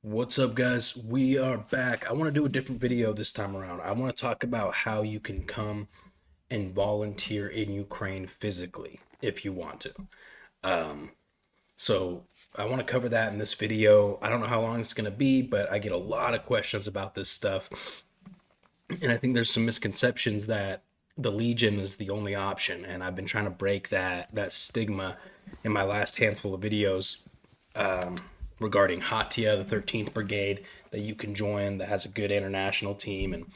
What's up, guys? We are back. I want to do a different video this time around. I want to talk about how you can come and volunteer in Ukraine physically if you want to. So I want to cover that in this video. I don't know how long it's going to be, but I get a lot of questions about this stuff. And I think there's some misconceptions that the Legion is the only option. And I've been trying to break that stigma in my last handful of videos regarding Hatia, the 13th Brigade, that you can join that has a good international team. And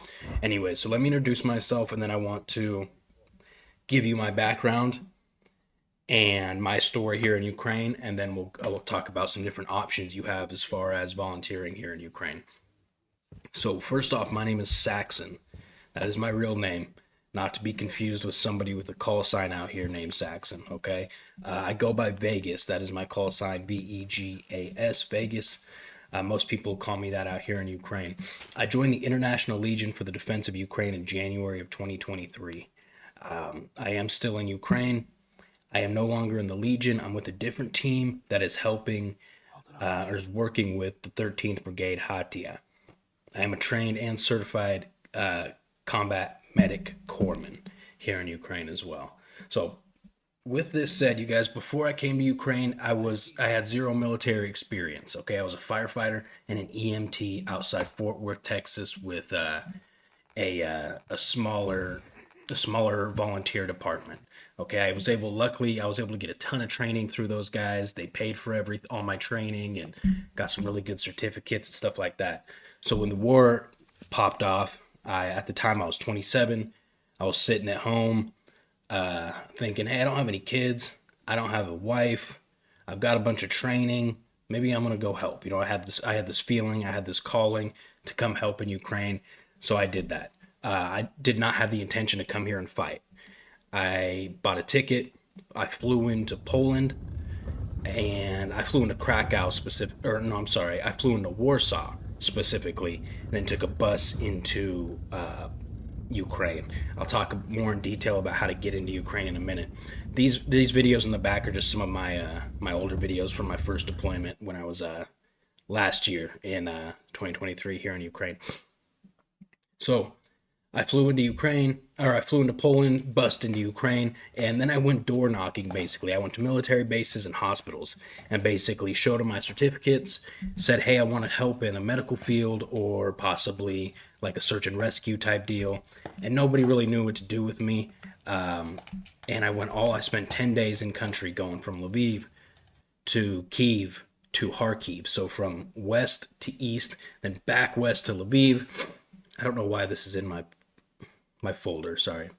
anyway, so let me introduce myself, and then I want to give you my background and my story here in Ukraine, and then I will talk about some different options you have as far as volunteering here in Ukraine. So first off, my name is Saxon. That is my real name, not to be confused with somebody with a call sign out here named Saxon. Okay, I go by Vegas. That is my call sign, Vegas, Vegas. Most people call me that out here in Ukraine. I joined the International Legion for the Defense of Ukraine in January of 2023. I am still in Ukraine. I am no longer in the Legion. I'm with a different team that is helping or is working with the 13th Brigade Hatia. I am a trained and certified combat medic corpsman here in Ukraine as well. So, with this said, you guys, before I came to Ukraine, I had zero military experience. Okay, I was a firefighter and an EMT outside Fort Worth, Texas, with a smaller volunteer department. Okay, luckily I was able to get a ton of training through those guys. They paid for all my training and got some really good certificates and stuff like that. So when the war popped off, at the time I was 27. I was sitting at home, thinking, hey, I don't have any kids. I don't have a wife. I've got a bunch of training. Maybe I'm gonna go help. I had this feeling, I had this calling to come help in Ukraine, so I did that. I did not have the intention to come here and fight. I bought a ticket. I flew into Poland, and I flew into Krakow specific, or no, I'm sorry, I flew into Warsaw specifically, and then took a bus into Ukraine. I'll talk more in detail about how to get into Ukraine in a minute. These videos in the back are just some of my older videos from my first deployment when I was last year in 2023 here in Ukraine. So I flew into Poland, bust into Ukraine, and then I went door knocking basically. I went to military bases and hospitals and basically showed them my certificates, said, hey, I want to help in a medical field or possibly like a search and rescue type deal. And nobody really knew what to do with me. And I spent 10 days in country going from Lviv to Kiev to Kharkiv. So from west to east, then back west to Lviv. I don't know why this is in my folder, sorry.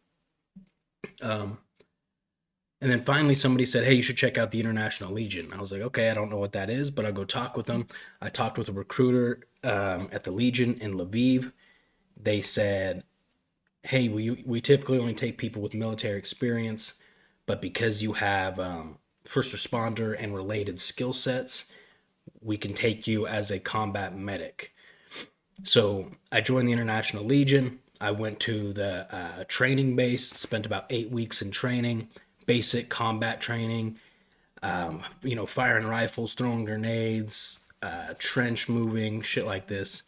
And then finally somebody said, hey, you should check out the International Legion. I was like, okay, I don't know what that is, but I'll go talk with them. I talked with a recruiter at the Legion in Lviv. They said, hey, we typically only take people with military experience, but because you have first responder and related skill sets, we can take you as a combat medic. So I joined the International Legion. I went to the training base, spent about 8 weeks in training, basic combat training, firing rifles, throwing grenades, trench moving, shit like this.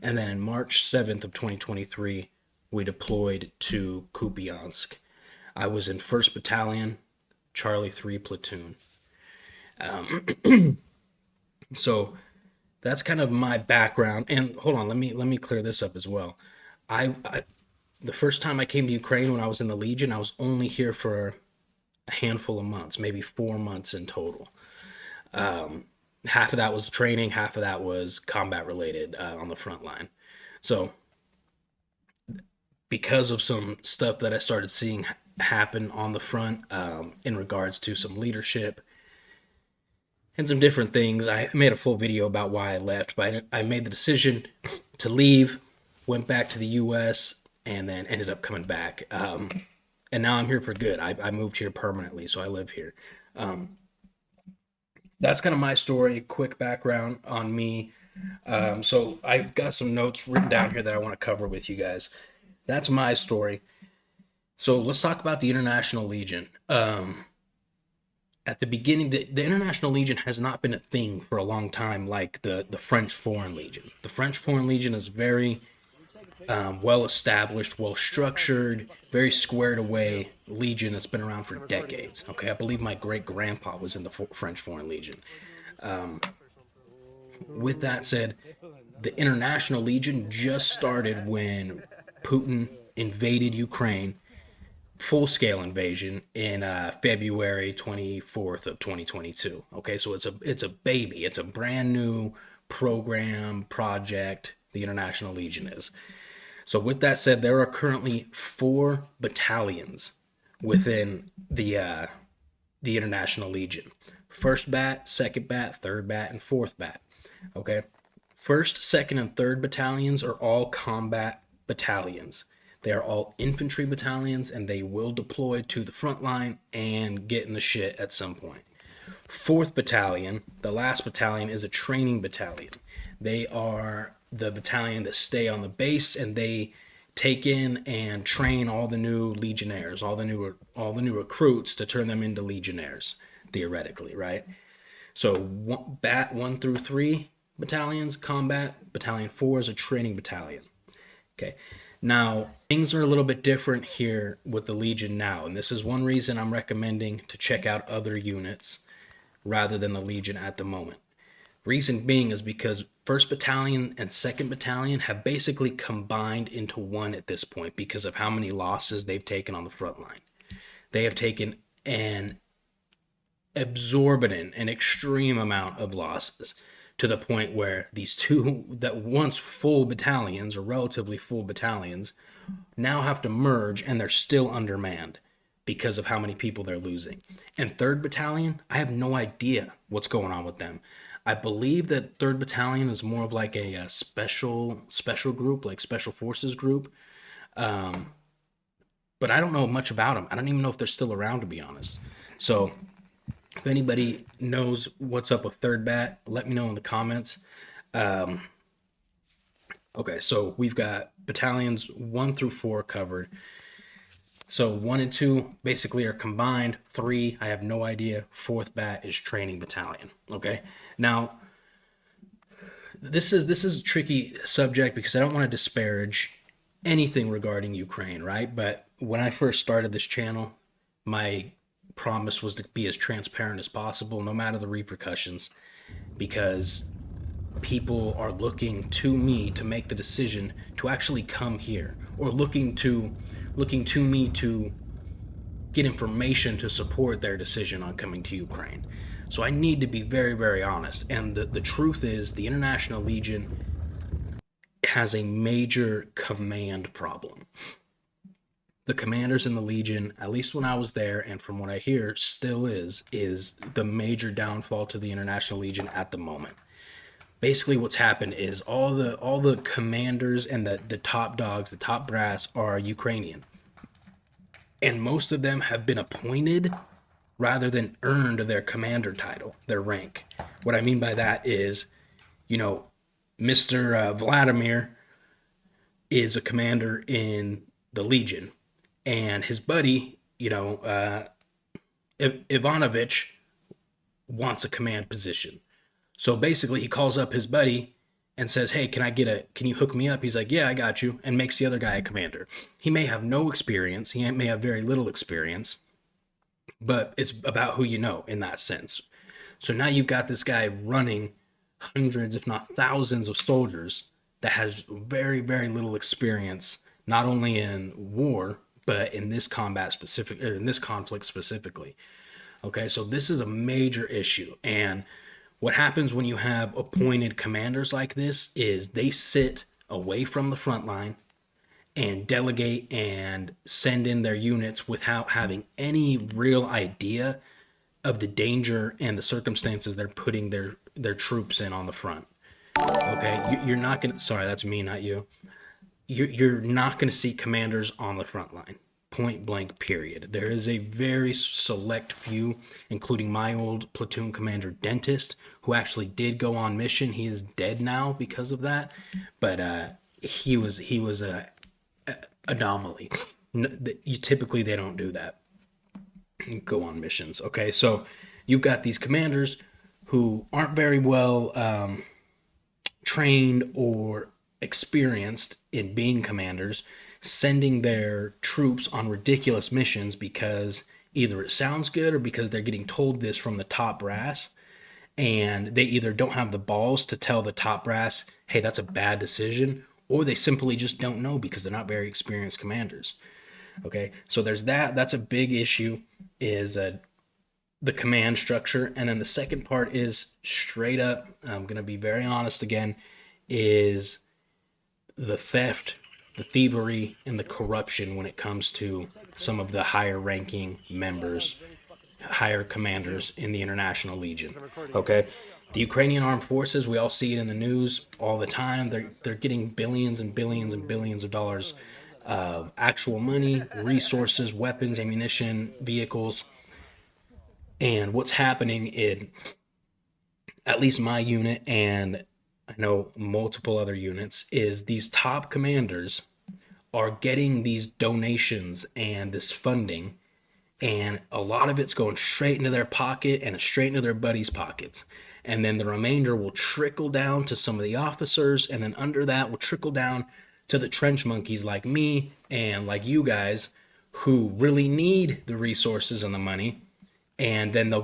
And then in March 7th of 2023, we deployed to Kupiansk. I was in 1st Battalion, Charlie 3 Platoon. So that's kind of my background. And hold on, let me clear this up as well. I the first time I came to Ukraine when I was in the Legion, I was only here for a handful of months, maybe 4 months in total. Half of that was training, half of that was combat related on the front line. So because of some stuff that I started seeing happen on the front in regards to some leadership and some different things, I made a full video about why I left, but I made the decision to leave, went back to the US, and then ended up coming back. And now I'm here for good. I moved here permanently, so I live here. That's kind of my story, quick background on me. So I've got some notes written down here that I want to cover with you guys. That's my story. So let's talk about the International Legion. at the beginning, the International Legion has not been a thing for a long time, like the French Foreign Legion. The French Foreign Legion is very well established, well structured, very squared away legion that's been around for decades. Okay, I believe my great grandpa was in the French Foreign Legion. With that said, the International Legion just started when Putin invaded Ukraine, full scale invasion in February 24th of 2022. Okay, so it's a baby. It's a brand new program project. The International Legion is. So with that said, there are currently 4 battalions within the International Legion. First bat, second bat, third bat, and fourth bat. Okay. First, second, and third battalions are all combat battalions. They are all infantry battalions, and they will deploy to the front line and get in the shit at some point. Fourth battalion, the last battalion, is a training battalion. They are the battalion that stay on the base, and they take in and train all the new legionnaires, all the new recruits to turn them into legionnaires, theoretically, right? So bat 1 through 3 battalions, combat. Battalion 4 is a training battalion. Okay. Now, things are a little bit different here with the Legion now, and this is one reason I'm recommending to check out other units rather than the Legion at the moment. Reason being is because 1st Battalion and 2nd Battalion have basically combined into one at this point because of how many losses they've taken on the front line. They have taken an exorbitant and extreme amount of losses to the point where these two that once full battalions or relatively full battalions now have to merge, and they're still undermanned because of how many people they're losing. And 3rd Battalion, I have no idea what's going on with them. I believe that 3rd Battalion is more of like a special group, like special forces group. But I don't know much about them. I don't even know if they're still around, to be honest. So if anybody knows what's up with 3rd Bat, let me know in the comments. Okay, so we've got battalions 1 through 4 covered. So 1 and 2 basically are combined. 3, I have no idea. 4th Bat is training battalion. Okay, now this is a tricky subject because I don't want to disparage anything regarding Ukraine, right? But when I first started this channel, my promise was to be as transparent as possible, no matter the repercussions, because people are looking to me to make the decision to actually come here, or looking to me to get information to support their decision on coming to Ukraine. So I need to be very, very honest. And the truth is, the International Legion has a major command problem. The commanders in the Legion, at least when I was there, and from what I hear still is the major downfall to the International Legion at the moment. Basically what's happened is all the commanders and the top dogs, the top brass, are Ukrainian. And most of them have been appointed rather than earned their commander title, their rank. What I mean by that is, Mr. Vladimir is a commander in the Legion, and his buddy, Ivanovich, wants a command position. So basically he calls up his buddy and says, hey, can you hook me up? He's like, yeah, I got you, and makes the other guy a commander. He may have no experience. He may have very little experience, but it's about who you know in that sense. So now you've got this guy running hundreds, if not thousands, of soldiers that has very, very little experience, not only in war, but in this conflict specifically. Okay, so this is a major issue. And what happens when you have appointed commanders like this is they sit away from the front line and delegate and send in their units without having any real idea of the danger and the circumstances they're putting their troops in on the front. Okay, you're not gonna. Sorry, that's me, not you. You're not gonna see commanders on the front line. Point blank, period. There is a very select few, including my old platoon commander Dentist, who actually did go on mission. He is dead now because of that, but he was a anomaly. Typically they don't do that, go on missions. Okay, so you've got these commanders who aren't very well trained or experienced in being commanders, sending their troops on ridiculous missions because either it sounds good or because they're getting told this from the top brass, and they either don't have the balls to tell the top brass, hey, that's a bad decision, or they simply just don't know because they're not very experienced commanders. Okay, so there's that. That's a big issue, is the command structure. And then the second part is straight up, I'm going to be very honest again, is the theft, the thievery, and the corruption when it comes to some of the higher ranking members, higher commanders in the International Legion. Okay, the Ukrainian armed forces, we all see it in the news all the time. They're getting billions and billions and billions of dollars of actual money, resources, weapons, ammunition, vehicles. And what's happening in at least my unit, and I know multiple other units, is these top commanders are getting these donations and this funding, and a lot of it's going straight into their pocket and straight into their buddies' pockets. And then the remainder will trickle down to some of the officers, and then under that will trickle down to the trench monkeys like me and like you guys who really need the resources and the money, and then we'll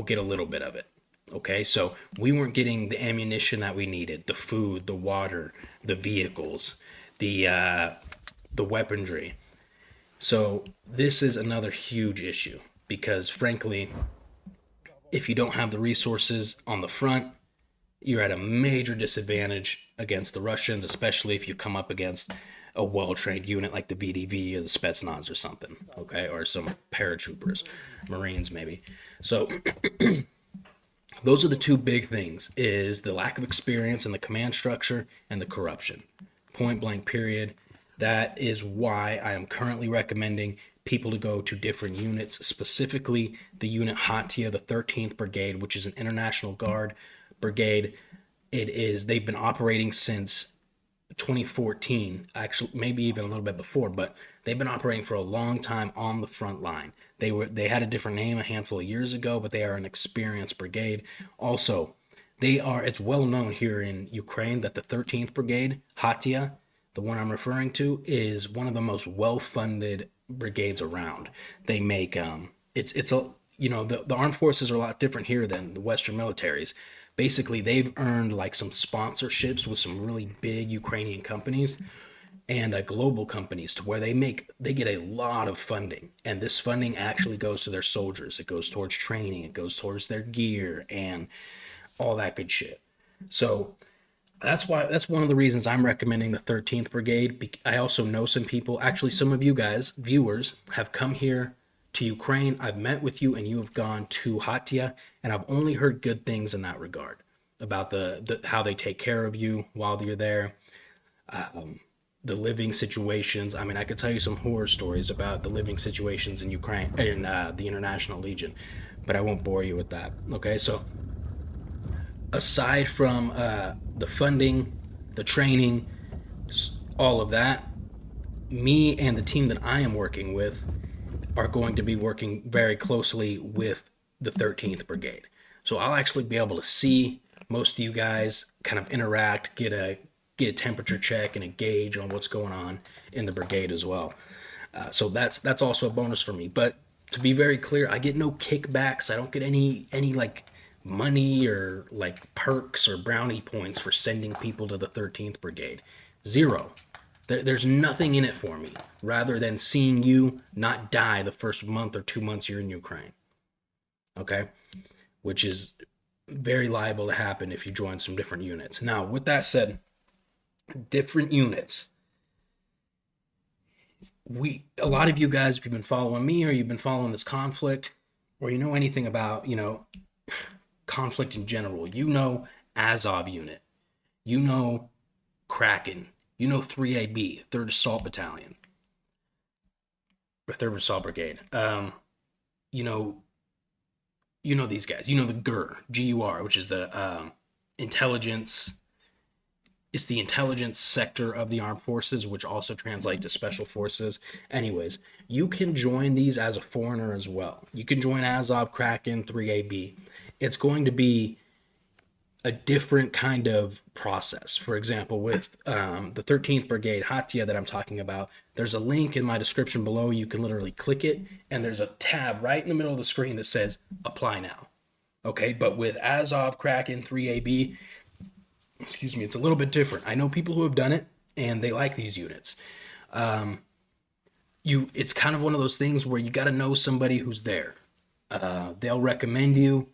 get a little bit of it. Okay, so we weren't getting the ammunition that we needed, the food, the water, the vehicles, the weaponry. So this is another huge issue because, frankly, if you don't have the resources on the front, you're at a major disadvantage against the Russians, especially if you come up against a well-trained unit like the VDV or the Spetsnaz or something, okay, or some paratroopers, Marines maybe. So those are the two big things, is the lack of experience in the command structure and the corruption. Point blank, period. That is why I am currently recommending people to go to different units, specifically the unit Hatia, the 13th Brigade, which is an International Guard brigade. They've been operating since 2014, actually maybe even a little bit before, but they've been operating for a long time on the front line. They had a different name a handful of years ago, but they are an experienced brigade. Also, it's well known here in Ukraine that the 13th Brigade, Hatia, the one I'm referring to, is one of the most well-funded brigades around. They make the armed forces are a lot different here than the Western militaries. Basically, they've earned like some sponsorships with some really big Ukrainian companies and global companies, to where they get a lot of funding, and this funding actually goes to their soldiers. It goes towards training, it goes towards their gear and all that good shit. So that's one of the reasons I'm recommending the 13th Brigade. I also know some people, actually some of you guys, viewers, have come here to Ukraine. I've met with you and you have gone to Hatia, and I've only heard good things in that regard about the how they take care of you while you're there. The living situations. I mean, I could tell you some horror stories about the living situations in Ukraine, in the International Legion, but I won't bore you with that. Okay, so aside from the funding, the training, all of that, me and the team that I am working with are going to be working very closely with the 13th Brigade. So I'll actually be able to see most of you guys, kind of interact, get a temperature check and a gauge on what's going on in the brigade as well. So that's also a bonus for me. But to be very clear, I get no kickbacks. I don't get any like money or like perks or brownie points for sending people to the 13th Brigade. Zero. There's nothing in it for me, rather than seeing you not die the first month or 2 months you're in Ukraine. Okay? Which is very liable to happen if you join some different units. Now, with that said, different units. A lot of you guys, if you've been following me or you've been following this conflict, or you know anything about, conflict in general, you know Azov unit, you know Kraken, you know 3AB, 3rd Assault Battalion, or 3rd Assault Brigade. You know these guys. You know the GUR, GUR, which is the intelligence it's the intelligence sector of the armed forces, which also translates to special forces. Anyways, you can join these as a foreigner as well. You can join Azov, Kraken, 3AB. It's going to be a different kind of process. For example, with the 13th Brigade Hatia that I'm talking about, there's a link in my description below. You can literally click it, and there's a tab right in the middle of the screen that says apply now. Okay, but with Azov, Kraken, 3AB, excuse me, it's a little bit different. I know people who have done it, and they like these units. It's kind of one of those things where you got to know somebody who's there. They'll recommend you.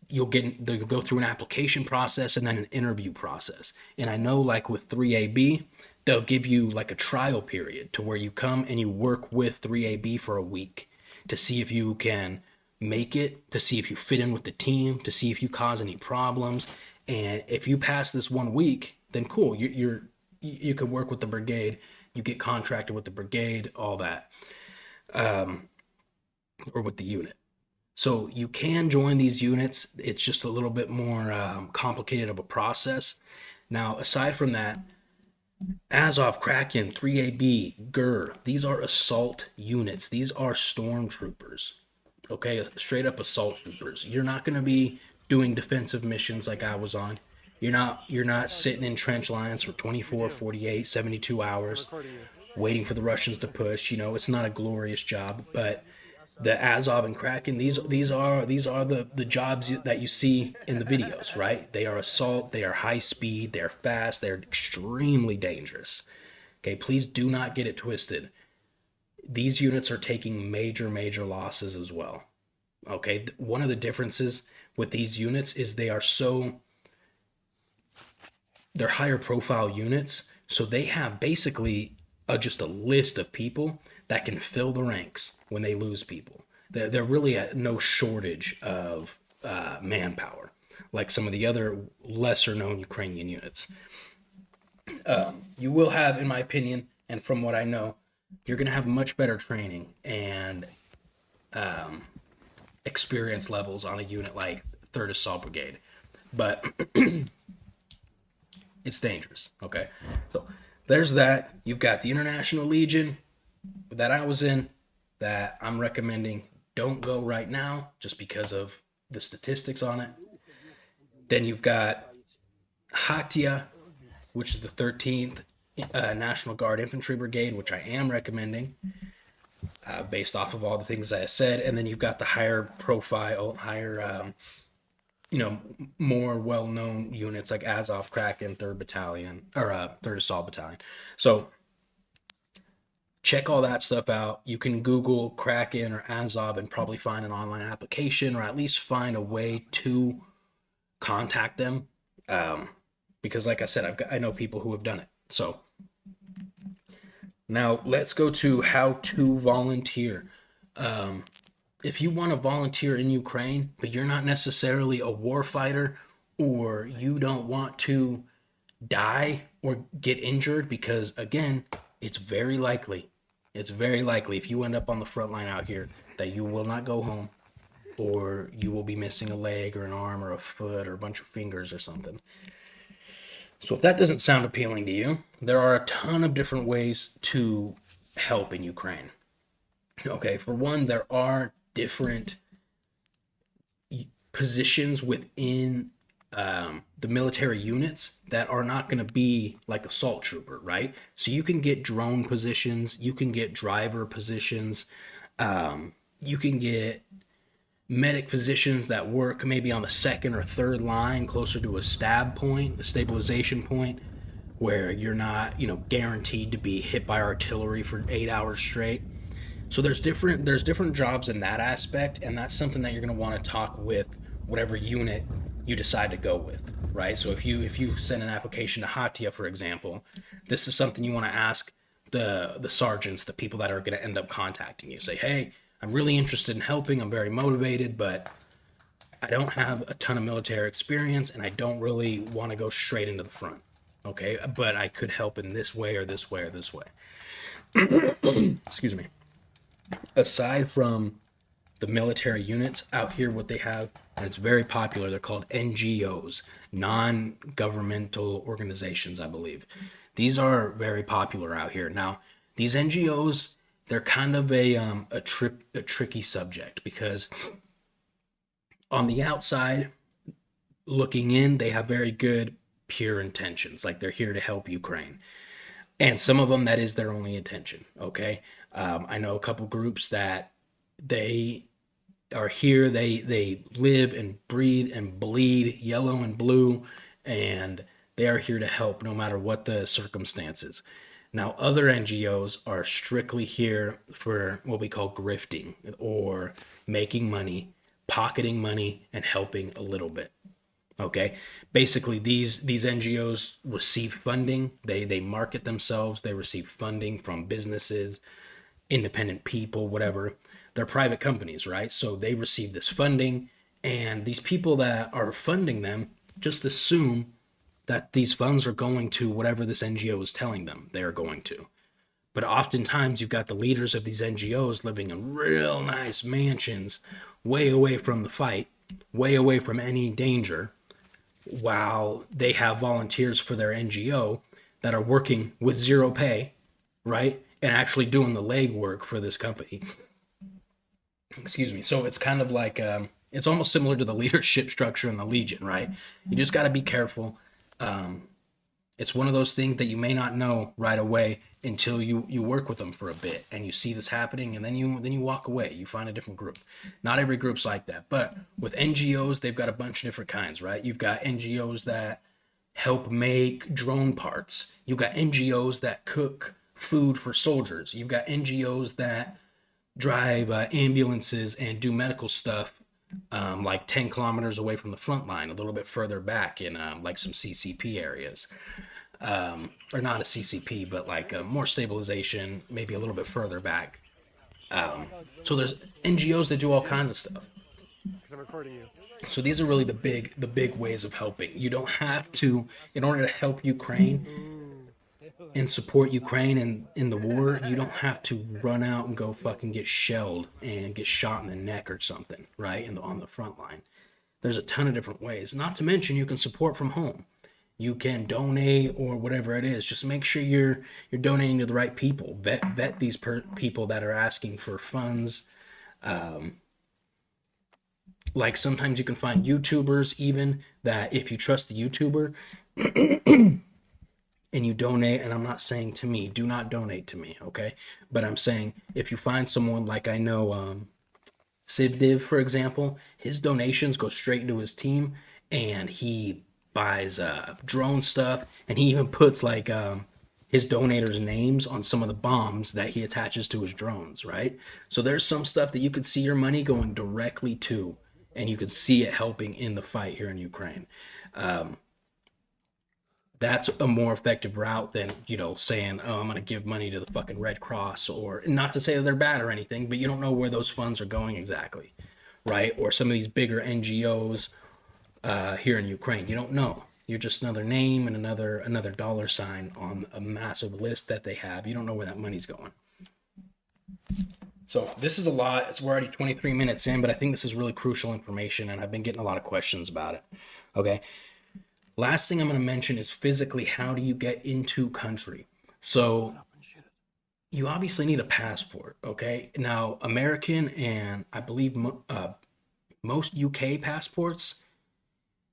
They'll go through an application process and then an interview process. And I know, like with 3AB, they'll give you like a trial period to where you come and you work with 3AB for a week to see if you can make it, to see if you fit in with the team, to see if you cause any problems. And if you pass this 1 week, then cool, you can work with the brigade, you get contracted with the brigade, all that, or with the unit. So you can join these units. It's just a little bit more complicated of a process. Now, aside from that, Azov, Kraken, 3AB, GUR, these are assault units. These are stormtroopers. Okay, straight up assault troopers. You're not going to be doing defensive missions like I was on. You're not sitting in trench lines for 24, 48, 72 hours waiting for the Russians to push. It's not a glorious job, but the Azov and Kraken, these are the jobs that you see in the videos, right? They are assault, they are high speed, they're fast, they're extremely dangerous. Okay, please do not get it twisted. These units are taking major losses as well. Okay, one of the differences with these units is they're higher profile units, so they have basically just a list of people that can fill the ranks when they lose people. They're really at no shortage of manpower, like some of the other lesser known Ukrainian units. You will have, in my opinion, and from what I know, you're going to have much better training and experience levels on a unit like 3rd Assault Brigade. But it's dangerous, okay? So there's that. You've got the International Legion that I was in that I'm recommending don't go right now just because of the statistics on it. Then you've got Hatia, which is the 13th National Guard Infantry Brigade, which I am recommending based off of all the things I said. And then you've got the higher profile, more well-known units like Azov, Kraken, 3rd Battalion, or 3rd Assault Battalion. So check all that stuff out. You can Google Kraken or Azov and probably find an online application, or at least find a way to contact them. Because like I said, I know people who have done it. So now let's go to how to volunteer. If you want to volunteer in Ukraine, but you're not necessarily a war fighter, or you don't want to die or get injured, because again, it's very likely if you end up on the front line out here that you will not go home, or you will be missing a leg or an arm or a foot or a bunch of fingers or something. So if that doesn't sound appealing to you, there are a ton of different ways to help in Ukraine. Okay, for one, there are different positions within the military units that are not going to be like assault trooper, right? So you can get drone positions, you can get driver positions, you can get medic positions that work maybe on the 2nd or 3rd line, closer to a stab point, a stabilization point, where you're not, guaranteed to be hit by artillery for 8 hours straight. So there's different jobs in that aspect, and that's something that you're going to want to talk with whatever unit you decide to go with, right? So if you send an application to Hatia, for example, this is something you want to ask the sergeants, the people that are going to end up contacting you. Say, hey, I'm really interested in helping. I'm very motivated, but I don't have a ton of military experience, and I don't really want to go straight into the front. Okay, but I could help in this way or this way or this way. Excuse me. Aside from the military units out here, what they have, and it's very popular. They're called NGOs, non-governmental organizations, I believe. These are very popular out here. Now, these NGOs, they're kind of a tricky subject because on the outside looking in, they have very good pure intentions, like they're here to help Ukraine. And some of them, that is their only intention. Okay, I know a couple groups that they are here. They live and breathe and bleed yellow and blue, and they are here to help no matter what the circumstances. Now, other NGOs are strictly here for what we call grifting or making money, pocketing money, and helping a little bit. Okay, basically these NGOs receive funding. They market themselves. They receive funding from businesses, independent people, whatever. They're private companies, right? So they receive this funding, and these people that are funding them just assume that these funds are going to whatever this NGO is telling them they are going to. But oftentimes you've got the leaders of these NGOs living in real nice mansions, way away from the fight, way away from any danger, while they have volunteers for their NGO that are working with zero pay, right? And actually doing the legwork for this company. Excuse me. So it's kind of like, it's almost similar to the leadership structure in the Legion, right? You just got to be careful. It's one of those things that you may not know right away until you work with them for a bit and you see this happening, and then you walk away. You find a different group. Not every group's like that, but with NGOs, they've got a bunch of different kinds, right? You've got NGOs that help make drone parts. You've got NGOs that cook food for soldiers. You've got NGOs that drive ambulances and do medical stuff, like 10 kilometers away from the front line, a little bit further back in like some CCP areas. Or not a CCP, but like more stabilization, maybe a little bit further back. So there's NGOs that do all kinds of stuff. So these are really the big ways of helping. You don't have to, in order to help Ukraine and support Ukraine in the war, you don't have to run out and go fucking get shelled and get shot in the neck or something, right? On the front line. There's a ton of different ways. Not to mention you can support from home. You can donate or whatever it is. Just make sure you're donating to the right people. Vet these people that are asking for funds. Like sometimes you can find YouTubers even that if you trust the YouTuber and you donate, and I'm not saying to me, do not donate to me, okay? But I'm saying if you find someone like I know Civdiv, for example, his donations go straight into his team, and he buys drone stuff, and he even puts like his donators' names on some of the bombs that he attaches to his drones, right? So there's some stuff that you could see your money going directly to, and you could see it helping in the fight here in Ukraine. That's a more effective route than, saying, oh, I'm going to give money to the fucking Red Cross, or not to say that they're bad or anything, but you don't know where those funds are going exactly, right? Or some of these bigger NGOs here in Ukraine, you don't know. You're just another name and another dollar sign on a massive list that they have. You don't know where that money's going. So this is a lot. We're already 23 minutes in, but I think this is really crucial information, and I've been getting a lot of questions about it. Okay. Last thing I'm going to mention is physically, how do you get into country? So you obviously need a passport, okay? Now, American and I believe most UK passports,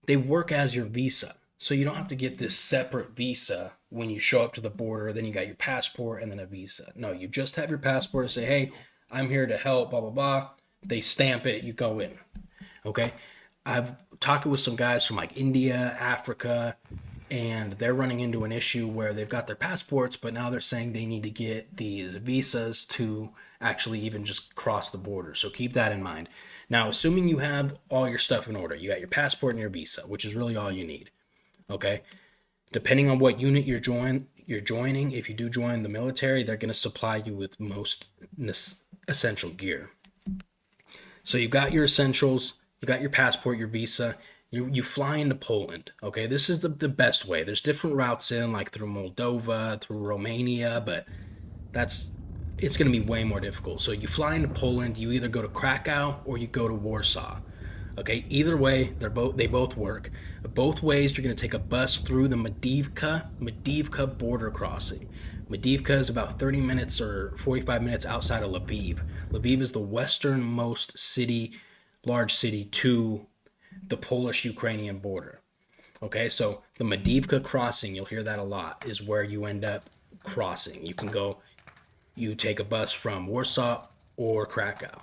they work as your visa. So you don't have to get this separate visa when you show up to the border, then you got your passport and then a visa. No, you just have your passport and say, hey, I'm here to help, blah, blah, blah. They stamp it, you go in, okay? I've talked with some guys from like India, Africa, and they're running into an issue where they've got their passports, but now they're saying they need to get these visas to actually even just cross the border. So keep that in mind. Now, assuming you have all your stuff in order, you got your passport and your visa, which is really all you need. Okay. Depending on what unit you're joining, if you do join the military, they're going to supply you with most essential gear. So you've got your essentials. You got your passport, your visa, you fly into Poland, okay? This is the best way. There's different routes in, like through Moldova, through Romania, but that's it's going to be way more difficult. So you fly into Poland, you either go to Krakow or you go to Warsaw. Okay, either way, they both work. Both ways, you're going to take a bus through the Medivka border crossing. Medivka is about 30 minutes or 45 minutes outside of Lviv. Lviv is the westernmost large city to the Polish-Ukrainian border. Okay, so the Medivka crossing, you'll hear that a lot, is where you end up crossing. You take a bus from Warsaw or Krakow.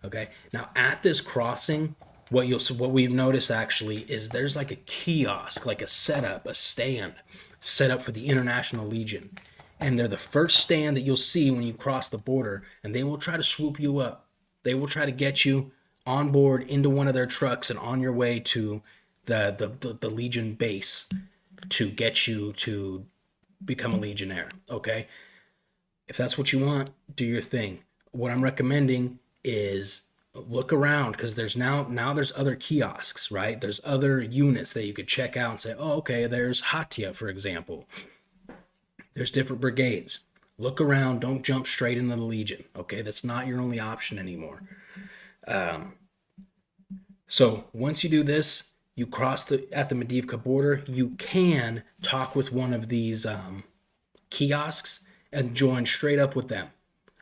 Okay, now at this crossing, what we've noticed actually is there's like a kiosk, like a stand set up for the International Legion. And they're the first stand that you'll see when you cross the border, and they will try to swoop you up. They will try to get you on board into one of their trucks and on your way to the Legion base to get you to become a Legionnaire. Okay, if that's what you want, do your thing. What I'm recommending is look around, because there's there's other kiosks, right? There's other units that you could check out and say, oh, okay, there's Hatia, for example. There's different brigades. Look around. Don't jump straight into the Legion. Okay, that's not your only option anymore. So once you do this, you cross at the Medivka border. You can talk with one of these kiosks and join straight up with them.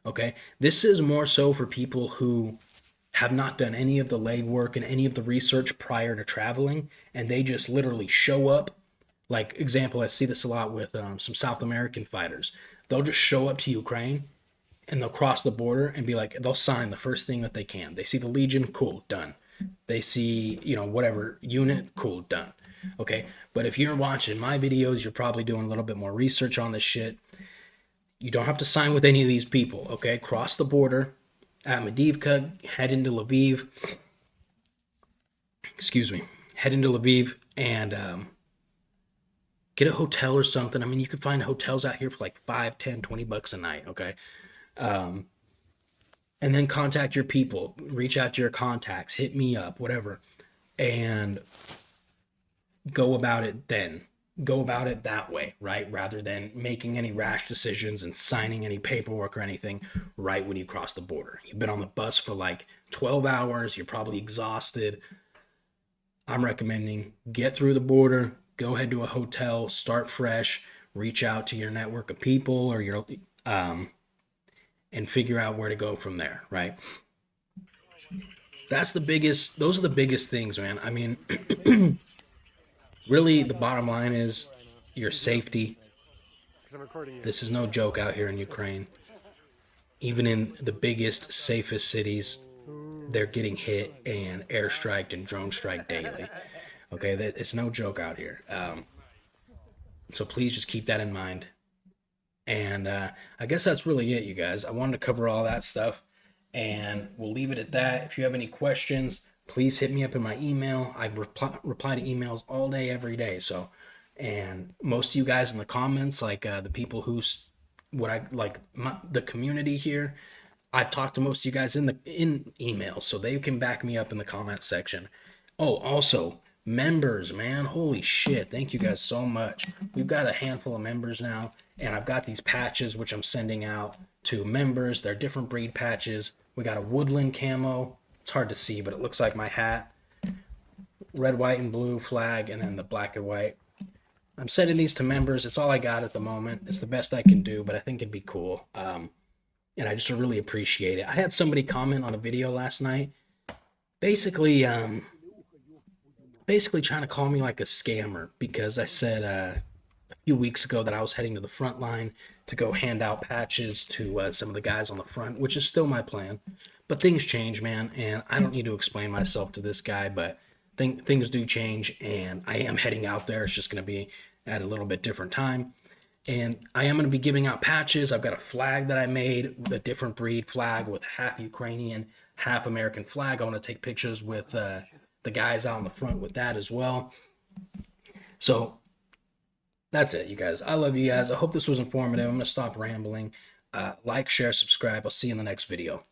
Okay, this is more so for people who have not done any of the legwork and any of the research prior to traveling, and they just literally show up. Like, example, I see this a lot with some South American fighters. They'll just show up to Ukraine and they'll cross the border and be like, they'll sign the first thing that they can. They see the Legion, cool, done. They see, whatever unit, cool, done. Okay, but if you're watching my videos, you're probably doing a little bit more research on this shit. You don't have to sign with any of these people, okay? Cross the border at Medivka, head into Lviv. Head into Lviv and get a hotel or something. I mean, you can find hotels out here for like 5, 10, 20 bucks a night, okay? And then contact your people. Reach out to your contacts. Hit me up, whatever. And go about it then. Go about it that way, right? Rather than making any rash decisions and signing any paperwork or anything right when you cross the border. You've been on the bus for like 12 hours. You're probably exhausted. I'm recommending get through the border, go ahead to a hotel, start fresh, reach out to your network of people or your and figure out where to go from there, right? Those are the biggest things, man. I mean, really the bottom line is your safety. This is no joke out here in Ukraine. Even in the biggest, safest cities, they're getting hit and airstriked and drone strike daily. Okay, it's no joke out here. So please just keep that in mind. And I guess that's really it, you guys. I wanted to cover all that stuff, and we'll leave it at that. If you have any questions, please hit me up in my email. I reply to emails all day, every day. So, and most of you guys in the comments, like the people who's the community here, I've talked to most of you guys in emails, so they can back me up in the comments section. Oh, also, members, man, holy shit, thank you guys so much. We've got a handful of members now, and I've got these patches which I'm sending out to members. They're different breed patches. We got a woodland camo. It's hard to see, but it looks like my hat. Red, white, and blue flag, and then the black and white. I'm sending these to members. It's all I got at the moment. It's the best I can do, but I think it'd be cool. And I just really appreciate it. I had somebody comment on a video last night, basically trying to call me like a scammer because I said a few weeks ago that I was heading to the front line to go hand out patches to some of the guys on the front, which is still my plan. But things change, man, and I don't need to explain myself to this guy, but things do change, and I am heading out there. It's just going to be at a little bit different time. And I am going to be giving out patches. I've got a flag that I made, a different breed flag with half Ukrainian, half American flag. I want to take pictures with the guys out in the front with that as well. So that's it, you guys. I love you guys. I hope this was informative. I'm going to stop rambling. Like, share, subscribe. I'll see you in the next video.